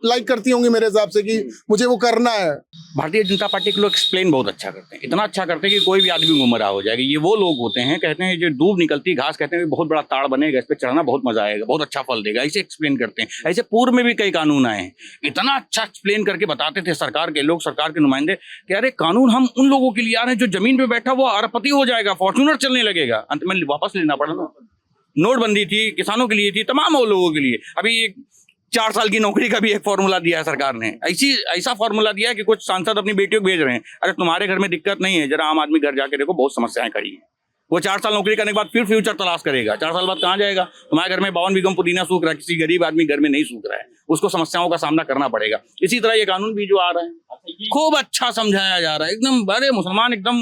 S2: लाइक करती होंगी मेरे हिसाब से कि मुझे वो करना है।
S1: भारतीय जनता पार्टी के लोग एक्सप्लेन बहुत अच्छा करते हैं, इतना अच्छा करते हैं कि कोई भी आदमी गुमराह हो जाएगा। ये वो लोग होते हैं, कहते हैं जो दूब निकलती घास, कहते हैं बहुत बड़ा ताड़ बनेगा, इस पर चढ़ना बहुत मजा आएगा, बहुत अच्छा फल देगा, ऐसे एक्सप्लेन करते हैं। ऐसे पूर्व में भी कई कानून आए हैं, इतना अच्छा एक्सप्लेन करके बताते थे सरकार के लोग, सरकार के नुमाइंदे कि अरे कानून हम उन लोगों के लिए आ रहे हैं जो जमीन पे बैठा वो अरबपति हो जाएगा, फॉर्च्यूनर चलने लगेगा। अंत में वापस लेना पड़ा ना। नोटबंदी थी, किसानों के लिए थी, तमाम लोगों के लिए। अभी 4 साल की नौकरी का भी एक फॉर्मूला दिया है सरकार ने। ऐसा फॉर्मूला दिया है कि कुछ सांसद अपनी बेटियों को भेज रहे हैं, अरे तुम्हारे घर में दिक्कत नहीं है, जरा आम आदमी घर जाके देखो बहुत समस्याएं खड़ी हैं। वो 4 साल नौकरी करने के बाद फिर फ्यूचर तलाश करेगा, 4 साल बाद कहाँ जाएगा? तुम्हारे घर में 52 बीघम पुदीना सूख रहा है, किसी गरीब आदमी घर में नहीं सूख रहा है, उसको समस्याओं का सामना करना पड़ेगा। इसी तरह ये कानून भी जो आ रहा है खूब अच्छा समझाया जा रहा है, एकदम अरे मुसलमान एकदम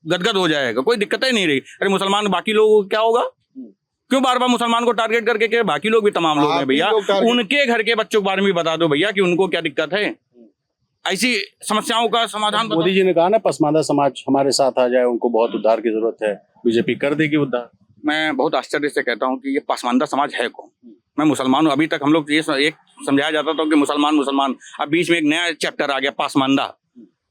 S1: गदगद हो जाएगा, कोई दिक्कत ही नहीं रही। अरे मुसलमान बाकी लोग क्या होगा? क्यों बार बार मुसलमान को टारगेट करके के? बाकी लोग भी तमाम लोग हैं भैया, उनके घर के बच्चों के बारे में भी बता दो भैया कि उनको क्या दिक्कत है। ऐसी समस्याओं का समाधान
S5: मोदी जी ने कहा ना पसमानदा समाज हमारे साथ आ जाए, उनको बहुत उद्धार की जरूरत है, बीजेपी कर देगी उद्धार।
S1: मैं बहुत आश्चर्य से कहता हूँ कि ये पसमानदा समाज है कौन? मैं मुसलमान हूँ। अभी तक हम लोग ये एक समझाया जाता था कि मुसलमान, अब बीच में एक नया चैप्टर आ गया पासमानदा।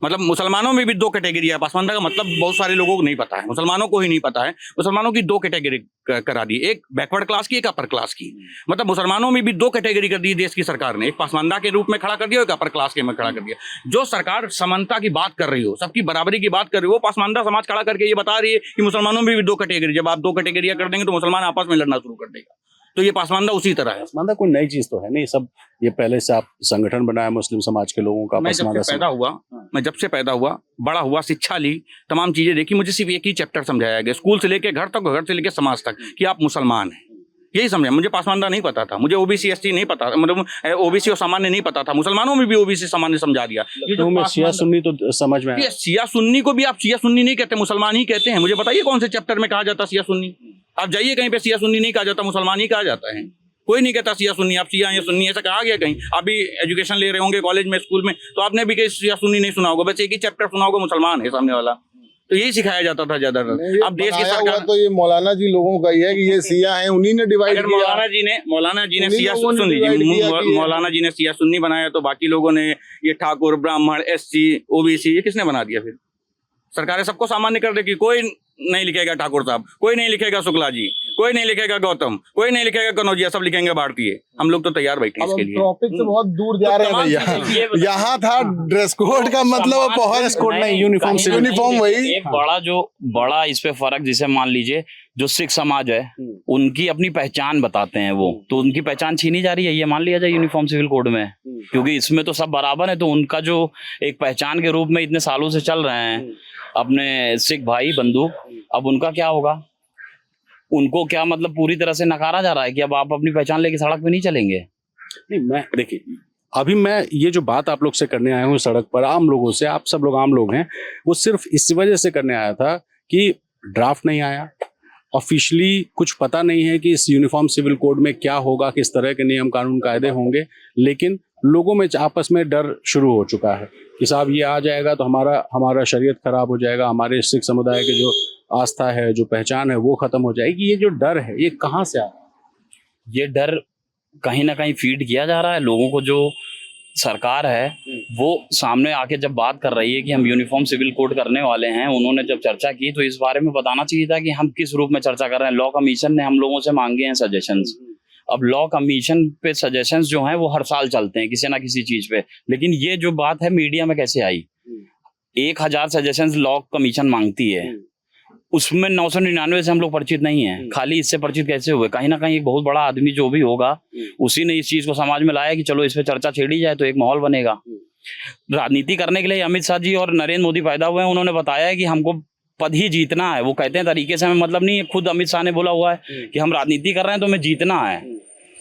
S1: मतलब मुसलमानों में भी 2 कैटेगरी है। पासमानदा का मतलब बहुत सारे लोगों को नहीं पता है, मुसलमानों को ही नहीं पता है। मुसलमानों की 2 कैटेगरी करा दी, एक बैकवर्ड क्लास की, एक अपर क्लास की। मतलब मुसलमानों में भी 2 कैटेगरी कर दी देश की सरकार ने, एक पासमानदा के रूप में खड़ा कर दिया, एक अपर क्लास के में खड़ा कर दिया। जो सरकार समानता की बात कर रही हो, सबकी बराबरी की बात कर रही हो, पासमानदा समाज खड़ा करके ये बता रही है कि मुसलमानों में भी 2 कैटेगरी। जब आप 2 कैटेगरियां कर देंगे तो मुसलमान आपस में लड़ना शुरू कर देगा। तो ये पासमानदा उसी तरह है।
S5: पसमानदा कोई नई चीज तो है नहीं, सब ये पहले से आप संगठन बनाया मुस्लिम समाज के लोगों का।
S1: मैं जब से पैदा हुआ, बड़ा हुआ, शिक्षा ली, तमाम चीजें देखी, मुझे सिर्फ एक ही चैप्टर समझाया गया, स्कूल से लेके घर तक, घर से लेके समाज तक, कि आप मुसलमान हैं। यही समझा। मुझे पासमानदा नहीं पता था, मुझे ओबीसी एसटी नहीं पता, मतलब ओबीसी और सामान्य नहीं पता था। मुसलमानों में भी ओबीसी सामान्य समझा दिया।
S5: शिया सुन्नी तो समझ में आया।
S1: शिया सुन्नी को भी आप शिया सुन्नी नहीं कहते, मुसलमान ही कहते हैं। मुझे बताइए कौन से चैप्टर में कहा जाता शिया सुन्नी? आप जाइए कहीं पे, शिया सुन्नी नहीं कहा जाता, मुसलमान ही कहा जाता है। कोई नहीं कहता शिया सुन्नी, आप शिया या सुन्नी ऐसा कहा गया कहीं? आप भी एजुकेशन ले रहे होंगे कॉलेज में, स्कूल में, तो आपने भी कहीं शिया सुन्नी नहीं सुना होगा, बस एक ही चैप्टर सुना होगा, मुसलमान है सामने वाला। तो यही सिखाया जाता था ज्यादातर। अब देश की
S2: बनाया हुआ
S1: सरकार,
S2: तो ये मौलाना जी लोगों का ही है कि ये सिया हैं, उन्हीं ने डिवाइड
S1: अगर
S2: किया।
S1: मौलाना जी ने
S2: उन्हीं
S1: सिया,
S2: लोगों ने
S1: सुन
S2: divide किया
S1: लीजिए,
S2: कि-
S1: मौलाना जी ने सिया सुन्नी बनाया तो बाकी लोगों ने ये ठाकुर, ब्राह्मण, SC, OBC, ये किसने बना दिया? फिर सरकारें सबको सामान्य कर दे कि कोई नहीं लिखेगा ठाकुर साहब, कोई नहीं लिखेगा शुक्ला जी, कोई नहीं लिखेगा गौतम, कोई नहीं लिखेगा कनौजिया, सब लिखेंगे भारतीय। हम लोग तो तैयार बैठे हैं
S2: अब
S1: इसके
S2: हम
S1: लिए।
S2: टॉपिक से बहुत दूर जा रहे हैं
S1: तमाम
S2: भैया।
S1: चीजें ये बताइए।
S2: यहाँ था ड्रेस कोड का मतलब
S3: समाज
S2: बहुत
S3: ड्रेस कोड नहीं,
S5: यूनिफॉर्म
S3: कहीं
S5: से
S3: ना कहीं
S2: यूनिफॉर्म वही।
S3: एक बड़ा इस पे फर्क, जिसे मान लीजिए जो सिख समाज है उनकी अपनी पहचान बताते हैं वो, तो उनकी पहचान छीनी जा रही है, ये मान लिया जाए यूनिफॉर्म सिविल कोड में, क्योंकि इसमें तो सब बराबर है। तो उनका जो एक पहचान के रूप में इतने सालों से चल रहे हैं अपने सिख भाई बंधु, अब उनका क्या होगा? उनको क्या मतलब पूरी तरह से नकारा जा रहा है कि अब आप अपनी पहचान लेके सड़क पे नहीं चलेंगे।
S5: नहीं, मैं देखिए अभी मैं ये जो बात आप लोग से करने आया हूँ सड़क पर आम लोगों से, आप सब लोग आम लोग हैं, वो सिर्फ इस वजह से करने आया था कि ड्राफ्ट नहीं आया, ऑफिशियली कुछ पता नहीं है कि इस यूनिफॉर्म सिविल कोड में क्या होगा, किस तरह के नियम कानून कायदे होंगे, लेकिन लोगों में आपस में डर शुरू हो चुका है कि साहब ये आ जाएगा तो हमारा शरीयत खराब हो जाएगा, हमारे सिख समुदाय के जो आस्था है, जो पहचान है, वो खत्म हो जाएगी। ये जो डर है ये कहाँ से आ रहा है?
S3: ये डर कहीं ना कहीं फीड किया जा रहा है लोगों को। जो सरकार है वो सामने आके जब बात कर रही है कि हम यूनिफॉर्म सिविल कोड करने वाले हैं, उन्होंने जब चर्चा की तो इस बारे में बताना चाहिए था कि हम किस रूप में चर्चा कर रहे हैं। लॉ कमीशन ने हम लोगों से मांगे हैं सजेशंस। अब लॉ कमीशन पे सजेशंस जो हैं वो हर साल चलते हैं किसी ना किसी चीज पे, लेकिन ये जो बात है मीडिया में कैसे आई? 1000 सजेशंस लॉ कमीशन मांगती है, उसमें 999 से हम लोग परिचित नहीं है। खाली इससे परिचित कैसे हुए? कहीं ना कहीं एक बहुत बड़ा आदमी जो भी होगा उसी ने इस चीज को समाज में लाया कि चलो इस पे चर्चा छेड़ी जाए तो एक माहौल बनेगा। राजनीति करने के लिए अमित शाह जी और नरेंद्र मोदी पैदा हुए हैं। उन्होंने बताया है कि हमको पद ही जीतना है। वो कहते हैं तरीके से हमें मतलब नहीं है, खुद अमित शाह ने बोला हुआ है कि हम राजनीति कर रहे हैं तो हमें जीतना है।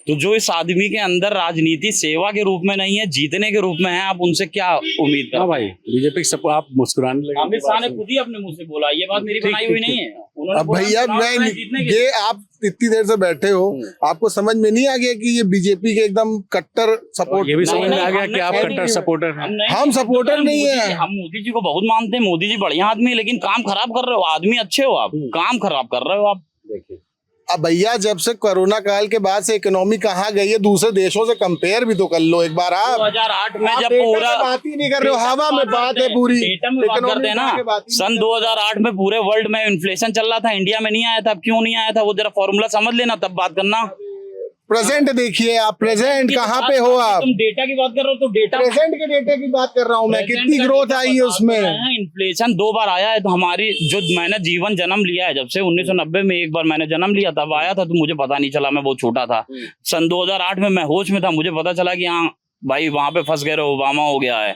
S3: तो जो इस आदमी के अंदर राजनीति सेवा के रूप में नहीं है, जीतने के रूप में है, आप उनसे क्या उम्मीद कर?
S5: हाँ भाई, बीजेपी सब आप मुस्कुराने लगे।
S3: अमित शाह ने खुद ही अपने मुंह से बोला, ये बात मेरी बनाई हुई नहीं है। उन्होंने
S2: अब
S3: बोला,
S2: भैया
S3: चुनाव
S2: मैं
S3: लड़ाई जीतने के लिए।
S2: ये आप इतनी देर से बैठे हो, आपको समझ में नहीं आ गया कि ये बीजेपी के एकदम कट्टर सपोर्ट?
S5: ये भी समझ में
S3: नहीं,
S5: आ गया
S3: हमने
S5: कि आप
S3: कह
S5: कट्टर
S3: नहीं-
S5: सपोर्टर हैं।
S2: हम सपोर्टर नहीं
S3: मोदी
S2: है।
S3: जी- हम मोदी जी को बहुत मानते हैं, मोदी जी बढ़िया आदमी है, लेकिन काम खराब कर रहे हो। आदमी अच्छे हो आप, काम खराब कर रहे हो आप।
S5: देखिए
S2: अब भैया जब से कोरोना काल के बाद से इकोनॉमी कहाँ गई है, दूसरे देशों से कंपेयर भी तो कर लो एक बार आप।
S3: 2008 में
S2: आप
S3: जब
S2: डेटा
S3: पूरा
S2: पे बात ही नहीं कर रहे हो, हवा में बात है पूरी।
S3: डेटा में बात
S2: इकोनॉमी
S3: करते हैं ना,
S2: की बात ही नहीं
S3: सन
S2: कर रहे हो।
S3: 2008 में पूरे वर्ल्ड में इन्फ्लेशन चल रहा था, इंडिया में नहीं आया था। अब क्यों नहीं आया था वो जरा फॉर्मूला समझ लेना तब बात करना।
S2: प्रेजेंट देखिए आप, प्रेजेंट कहाँ पे हो आप?
S3: तुम डेटा की बात कर रहे हो तो डेटा
S2: प्रेजेंट के डेटे की बात कर रहा हूँ मैं, कितनी ग्रोथ आई है उसमें?
S3: इन्फ्लेशन 2 बार आया है। तो हमारी जो मैंने जीवन जन्म लिया है, जब से 1990 में एक बार मैंने जन्म लिया, तब आया था। तो मुझे पता नहीं चला, मैं बहुत छोटा था। सन 2008 में मैं होश में था, मुझे पता चला कि हाँ भाई वहां पे फंस गए रहो, ओबामा हो गया है।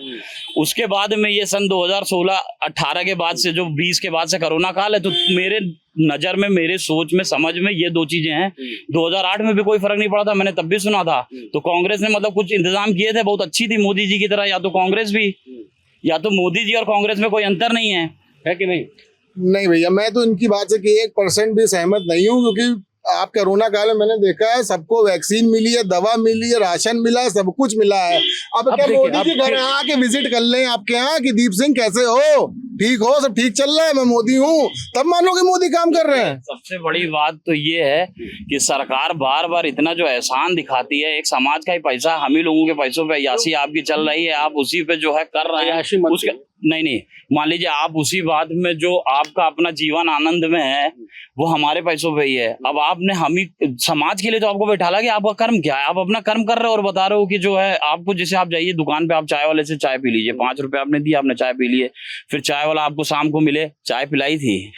S3: उसके बाद में ये सन 2016-18 के बाद से, जो 20 के बाद से कोरोना काल है, तो मेरे नजर में, मेरे सोच में, समझ में ये 2 चीजें हैं। 2008 में भी कोई फर्क नहीं पड़ा था, मैंने तब भी सुना था। तो कांग्रेस ने मतलब कुछ इंतजाम किए थे, बहुत अच्छी थी मोदी जी की तरह। या तो कांग्रेस भी, या तो मोदी जी और कांग्रेस में कोई अंतर नहीं है
S5: है कि नहीं?
S2: नहीं भैया, मैं तो इनकी बात से कि 1% भी सहमत नहीं हूँ, क्योंकि आप कोरोना काल में मैंने देखा है सबको वैक्सीन मिली है, दवा मिली है, राशन मिला है, सब कुछ मिला है। अब क्या
S5: देखिए,
S2: मोदी
S5: अब
S2: जी घर आके विजिट कर लें आपके यहाँ कि दीप सिंह कैसे हो, ठीक हो, सब ठीक चल रहा है, मैं मोदी हूँ, तब मानो कि मोदी काम कर रहे हैं।
S3: सबसे बड़ी बात तो ये है कि सरकार बार बार इतना जो एहसान दिखाती है, एक समाज का ही पैसा, हम ही लोगों के पैसों पे अय्याशी आपकी चल रही है, आप उसी पे जो है कर रहे
S5: अय्याशी
S3: हैं
S5: मत
S3: उसका नहीं, मान लीजिए आप उसी बात में जो आपका अपना जीवन आनंद में है वो हमारे पैसों पे ही है। अब आपने हम ही समाज के लिए तो आपको बैठाला कि आपका कर्म क्या है, आप अपना कर्म कर रहे हो और बता रहे हो कि जो है आपको, जैसे आप जाइए दुकान पे, आप चाय वाले से चाय पी लीजिए, 5 रुपए आपने दिया, आपने चाय पी लिए। फिर चाय वाला आपको शाम को मिले, चाय पिलाई थी,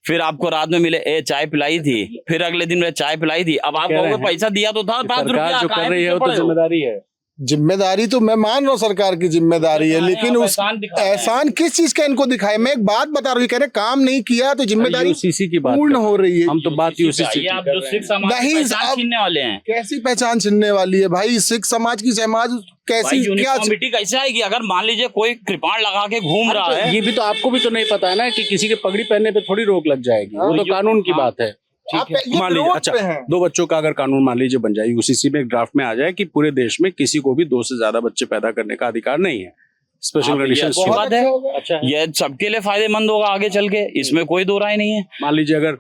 S3: फिर आपको रात में मिले, चाय पिलाई थी, फिर अगले दिन चाय पिलाई थी। अब आप कहोगे पैसा दिया तो था 5 रुपया,
S5: सरकार जो कर रही है वो तो जिम्मेदारी है।
S2: जिम्मेदारी तो मैं मान रहा हूँ सरकार की जिम्मेदारी है, लेकिन उस एहसान किस चीज का इनको दिखाए? मैं एक बात बता रहा हूँ, कह रहे काम नहीं किया तो जिम्मेदारी
S5: यूसीसी की बात
S2: पूर्ण
S5: कर-
S2: हो रही है।
S5: हम तो बात यूसीसी
S3: आप जो सिख समाज की
S2: नहीं,
S3: पहचान
S2: अब-
S3: छीनने वाले हैं।
S2: कैसी पहचान छिनने वाली है भाई? सिख समाज की समाज
S3: भाई
S2: कैसी, क्या?
S3: यूनिफॉर्मिटी कैसे आएगी? अगर मान लीजिए कोई कृपाण लगा के घूम रहा है,
S5: ये भी तो आपको भी तो नहीं पता है ना कि किसी के पगड़ी पहनने पे थोड़ी रोक लग जाएगी, वो तो कानून की बात है।
S2: आप ये
S5: मान लीजिए,
S2: विरोध
S5: अच्छा
S2: पे हैं।
S5: 2 बच्चों का अगर कानून मान लीजिए बन जाए, यूसीसी में एक ड्राफ्ट में आ जाए कि पूरे देश में किसी को भी 2 से ज्यादा बच्चे पैदा करने का अधिकार नहीं है, स्पेशल
S3: हाँ, ये
S5: कंडीशन
S3: अच्छी बात है।
S5: अच्छा है।
S3: ये सबके लिए फायदेमंद होगा आगे चल के, इसमें कोई दो राय नहीं है।
S5: मान लीजिए अगर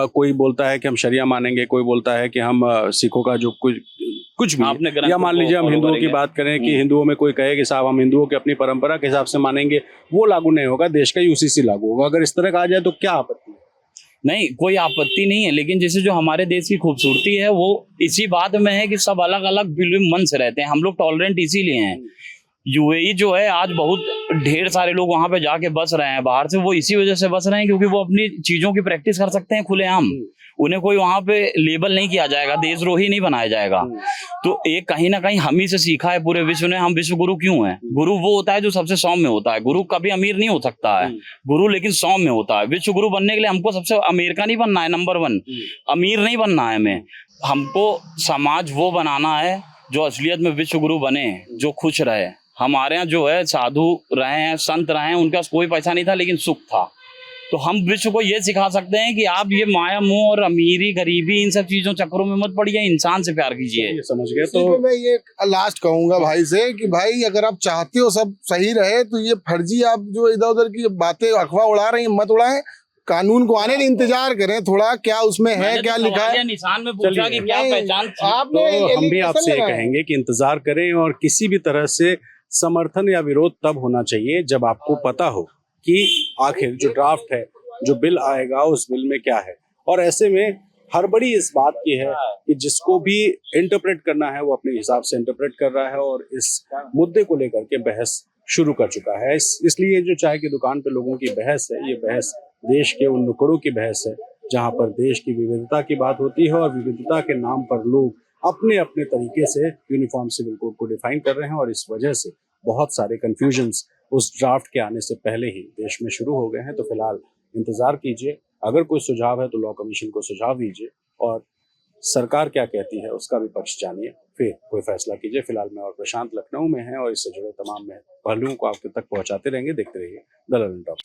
S5: कोई बोलता है कि हम शरिया मानेंगे, कोई बोलता है कि हम सिखों का जो कुछ भी
S3: आपने ग्रंथों
S5: या मान
S3: को
S5: लीजिए हम
S3: follow
S5: हिंदुओं की
S3: करेंगे।
S5: बात करें कि हिंदुओं में कोई कहे कि साहब हम हिंदुओं की अपनी परंपरा के हिसाब से मानेंगे, वो लागू नहीं होगा, देश का यूसीसी लागू होगा। अगर इस तरह का आ जाए तो क्या आपत्ति है?
S3: नहीं, कोई आपत्ति नहीं है, लेकिन जैसे जो हमारे देश की खूबसूरती है वो इसी बात में है कि सब अलग अलग मन से रहते हैं। हम लोग टॉलरेंट इसीलिए हैं। यूएई जो है आज बहुत ढेर सारे लोग वहां पे जाके बस रहे हैं बाहर से, वो इसी वजह से बस रहे हैं क्योंकि वो अपनी चीजों की प्रैक्टिस कर सकते हैं खुलेआम। उन्हें कोई वहां पे लेबल नहीं किया जाएगा, देशद्रोही नहीं बनाया जाएगा। तो एक कहीं ना कहीं हम ही से सीखा है पूरे विश्व ने, हम विश्व गुरु क्यों हैं। गुरु वो होता है जो सबसे सौम्य होता है। गुरु कभी अमीर नहीं हो सकता है, गुरु लेकिन सौम्य होता है। विश्व गुरु बनने के लिए हमको सबसे अमीर का नहीं बनना है, नंबर 1 अमीर नहीं बनना है हमें। हमको समाज वो बनाना है जो असलियत में विश्व गुरु बने, जो खुश रहे। हमारे यहाँ जो है साधु रहे हैं, संत रहे हैं, उनका कोई पैसा नहीं था लेकिन सुख था। तो हम विश्व को ये सिखा सकते हैं कि आप ये माया मोह और अमीरी गरीबी इन सब चीजों चक्करों में मत पड़िए, इंसान से प्यार कीजिए।
S5: ये समझ गए।
S2: तो
S5: तो
S2: मैं ये लास्ट कहूंगा भाई से कि भाई अगर आप चाहते हो सब सही रहे तो ये फर्जी आप जो इधर उधर की बातें अफवाह उड़ा रही हैं मत उड़ाएं। कानून को आने का इंतजार करें थोड़ा, क्या उसमें है,
S3: मैंने
S2: क्या
S3: तो
S2: लिखा है।
S3: सवालिया निशान में पूछा कि क्या
S2: नहीं,
S3: पहचान थी?
S2: आपने
S5: तो हम भी
S2: एलिगेशन
S5: आपसे ये
S2: लगाया।
S5: कहेंगे कि इंतजार करें, और किसी भी तरह से समर्थन या विरोध तब होना चाहिए जब आपको पता हो कि आखिर जो ड्राफ्ट है, जो बिल आएगा, उस बिल में क्या है। और ऐसे में हड़बड़ी इस बात की है कि जिसको भी इंटरप्रेट करना है वो अपने हिसाब से इंटरप्रेट कर रहा है और इस मुद्दे को लेकर के बहस शुरू कर चुका है। इसलिए जो चाय की दुकान पे लोगों की बहस है, ये बहस देश के उन नुकड़ों की बहस है जहां पर देश की विविधता की बात होती है और विविधता के नाम पर लोग अपने अपने तरीके से यूनिफॉर्म सिविल कोड को डिफाइन कर रहे हैं। और इस वजह से बहुत सारे कंफ्यूजन्स उस ड्राफ्ट के आने से पहले ही देश में शुरू हो गए हैं। तो फिलहाल इंतजार कीजिए, अगर कोई सुझाव है तो लॉ कमीशन को सुझाव दीजिए और सरकार क्या कहती है उसका भी पक्ष जानिए, फिर कोई फैसला कीजिए। फिलहाल मैं और प्रशांत लखनऊ में हैं और इससे जुड़े तमाम पहलुओं को आपके तक पहुंचाते रहेंगे। देखते रहिए द ललन टॉक।